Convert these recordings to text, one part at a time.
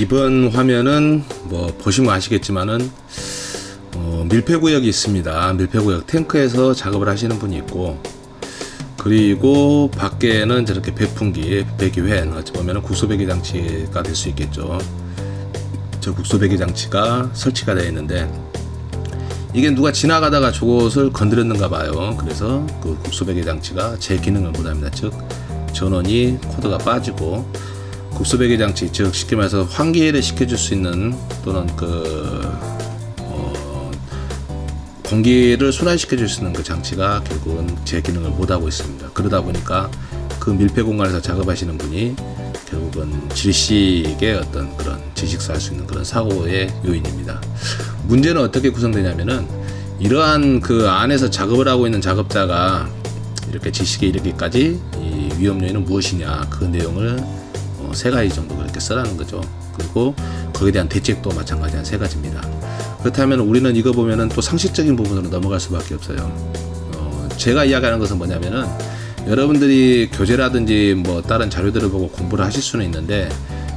이번 화면은 뭐 보시면 아시겠지만은 밀폐구역이 있습니다. 밀폐구역 탱크에서 작업을 하시는 분이 있고, 그리고 밖에는 저렇게 배풍기, 배기회, 어찌 보면 국소배기 장치가 될 수 있겠죠. 저 국소배기 장치가 설치가 되어 있는데, 이게 누가 지나가다가 저것을 건드렸는가 봐요. 그래서 그 국소배기 장치가 제 기능을 못합니다. 즉 전원이 코드가 빠지고, 국소배기 장치, 즉 쉽게 말해서 환기를 시켜줄 수 있는, 또는 공기를 순환시켜 줄 수 있는 그 장치가 결국은 제 기능을 못하고 있습니다. 그러다 보니까 그 밀폐 공간에서 작업하시는 분이 결국은 질식의 어떤 그런 질식사할 수 있는 그런 사고의 요인입니다. 문제는 어떻게 구성되냐면은, 이러한 그 안에서 작업을 하고 있는 작업자가 이렇게 질식에 이르기까지 이 위험 요인은 무엇이냐, 그 내용을 세 가지 정도 그렇게 써라는 거죠. 그리고 거기에 대한 대책도 마찬가지 한 세 가지입니다. 그렇다면 우리는 이거 보면은 또 상식적인 부분으로 넘어갈 수밖에 없어요. 제가 이야기하는 것은 뭐냐면은, 여러분들이 교재라든지 뭐 다른 자료들을 보고 공부를 하실 수는 있는데,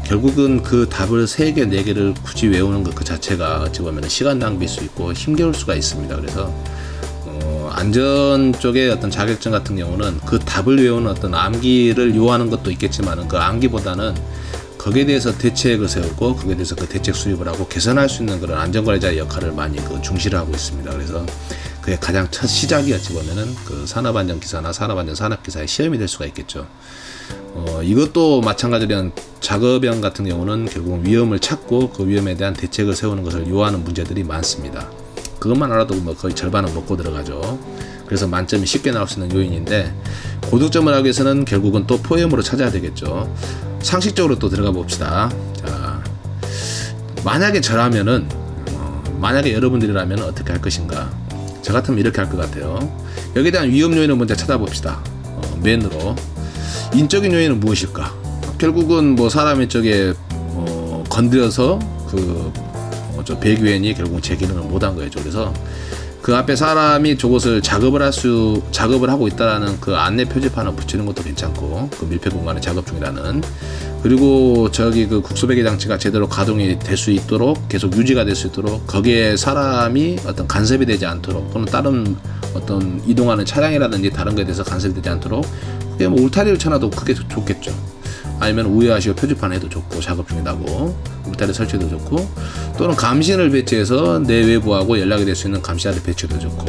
결국은 그 답을 3개, 4개를 굳이 외우는 것 그 자체가 어찌 보면 시간 낭비일 수 있고 힘겨울 수가 있습니다. 그래서 안전 쪽의 어떤 자격증 같은 경우는 그 답을 외우는 어떤 암기를 요하는 것도 있겠지만, 그 암기보다는 거기에 대해서 대책을 세우고 거기에 대해서 그 대책 수립을 하고 개선할 수 있는 그런 안전관리자의 역할을 많이 중시를 하고 있습니다. 그래서 그게 가장 첫 시작이 어찌 보면은 그 산업안전기사나 산업안전 산업기사의 시험이 될 수가 있겠죠. 이것도 마찬가지로 작업형 같은 경우는 결국 위험을 찾고 그 위험에 대한 대책을 세우는 것을 요하는 문제들이 많습니다. 그것만 알아도 뭐 거의 절반은 먹고 들어가죠. 그래서 만점이 쉽게 나올 수 있는 요인인데, 고득점을 하기 위해서는 결국은 또 포엠으로 찾아야 되겠죠. 상식적으로 또 들어가 봅시다. 자, 만약에 저라면은, 만약에 여러분들이라면 어떻게 할 것인가. 저 같으면 이렇게 할 것 같아요. 여기에 대한 위험 요인을 먼저 찾아봅시다. 맨으로. 인적인 요인은 무엇일까? 결국은 뭐 사람의 쪽에 건드려서 저 배기원이 결국 제 기능을 못한 거죠. 그래서 그 앞에 사람이 저것을 작업을 하고 있다라는 그 안내 표지판을 붙이는 것도 괜찮고, 그 밀폐 공간에 작업 중이라는, 그리고 저기 그 국소배기 장치가 제대로 가동이 될 수 있도록, 계속 유지가 될 수 있도록 거기에 사람이 어떤 간섭이 되지 않도록, 또는 다른 어떤 이동하는 차량이라든지 다른 것에 대해서 간섭이 되지 않도록, 그게 뭐 울타리를 쳐놔도 그게 좋겠죠. 아니면 우회하시고 표지판 해도 좋고, 작업 중이라고 울타리 설치도 좋고, 또는 감시인을 배치해서 내외부하고 연락이 될 수 있는 감시자를 배치도 좋고,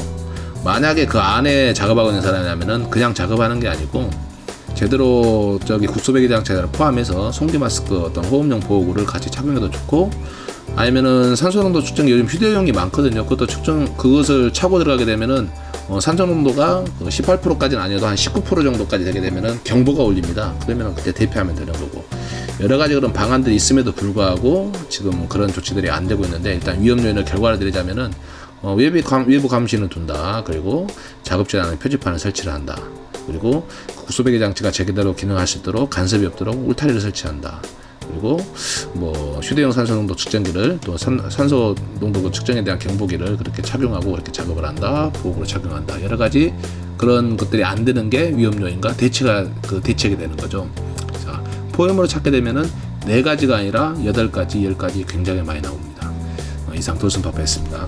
만약에 그 안에 작업하고 있는 사람이라면은 그냥 작업하는 게 아니고 제대로 저기 국소배기 장치를 포함해서 송기 마스크, 어떤 호흡용 보호구를 같이 착용해도 좋고, 아니면은 산소농도 측정기, 요즘 휴대용이 많거든요. 그것을 차고 들어가게 되면은 산소농도가 18%까지는 아니어도 한 19% 정도까지 되게 되면은 경보가 울립니다. 그러면 그때 대피하면 되는 거고, 여러가지 그런 방안들이 있음에도 불구하고 지금 그런 조치들이 안 되고 있는데, 일단 위험 요인을 결과를 드리자면은 외부 감시는 둔다. 그리고 작업질 안에 표지판을 설치를 한다. 그리고 국소배기 장치가 제대로 기능할 수 있도록 간섭이 없도록 울타리를 설치한다. 그리고 뭐 휴대용 산소농도 측정기를, 또 산소농도 측정에 대한 경보기를 그렇게 착용하고 그렇게 작업을 한다. 보호구를 착용한다. 여러가지 그런 것들이 안 되는 게 위험 요인과 대책이 되는 거죠. 자, 포엠으로 찾게 되면은 4가지가 아니라 8가지, 10가지 굉장히 많이 나옵니다. 이상 돌순파파였습니다.